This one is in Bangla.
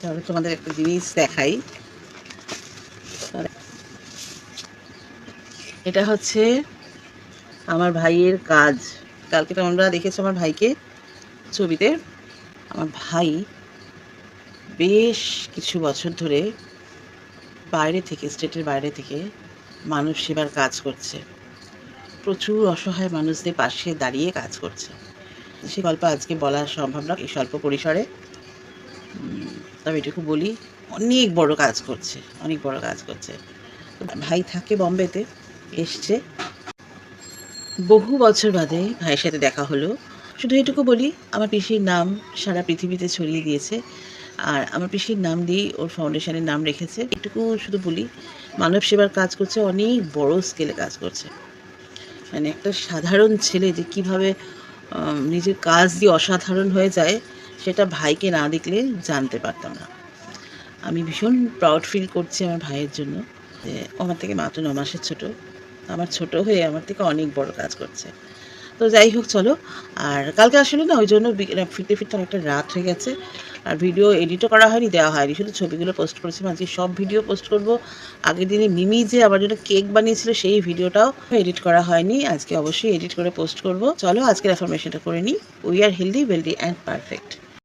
তাহলে তোমাদের একটা জিনিস দেখাই। এটা হচ্ছে আমার ভাইয়ের কাজ। কালকে তোমরা দেখেছো আমার ভাইকে ছবিতে। আমার ভাই বেশ কিছু বছর ধরে বাইরে থেকে, স্টেটের বাইরে থেকে মানব সেবার কাজ করছে। প্রচুর অসহায় মানুষদের পাশে দাঁড়িয়ে কাজ করছে। সে গল্প আজকে বলা সম্ভব না এই স্বল্প পরিসরে। তবে এটুকু বলি, অনেক বড় কাজ করছে, অনেক বড় কাজ করছে। ভাই থাকে বম্বেতে, এসছে বহু বছর বাদে ভাইয়ের সাথে দেখা হলো। শুধু এটুকু বলি, আমার পিসির নাম সারা পৃথিবীতে ছড়িয়ে দিয়েছে, আর আমার পিসির নাম দিয়েই ওর ফাউন্ডেশনের নাম রেখেছে। এটুকু শুধু বলি, মানব সেবার কাজ করছে, অনেক বড় স্কেলে কাজ করছে। মানে একটা সাধারণ ছেলে যে কীভাবে নিজের কাজ দিয়ে অসাধারণ হয়ে যায়, সেটা ভাইকে না দেখলে জানতে পারতাম না। আমি ভীষণ প্রাউড ফিল করছি আমার ভাইয়ের জন্য, যে আমার থেকে মাত্র 9 মাসের ছোটো, আমার ছোট হয়ে আমার থেকে অনেক বড় কাজ করছে। তো যাই হোক, চলো। আর কালকে আসলে না ওই জন্য ফিরতে ফিরতে অনেকটা রাত হয়ে গেছে, আর ভিডিও এডিটও করা হয়নি, দেওয়া হয়নি, শুধু ছবিগুলো পোস্ট করেছি। আজকে সব ভিডিও পোস্ট করব। আগের দিনে মিমি যে আমার জন্য কেক বানিয়েছিল সেই ভিডিওটাও এডিট করা হয়নি, আজকে অবশ্যই এডিট করে পোস্ট করব। চলো আজকের অ্যাফার্মেশনটা করে নিই। We are healthy, wealthy and perfect.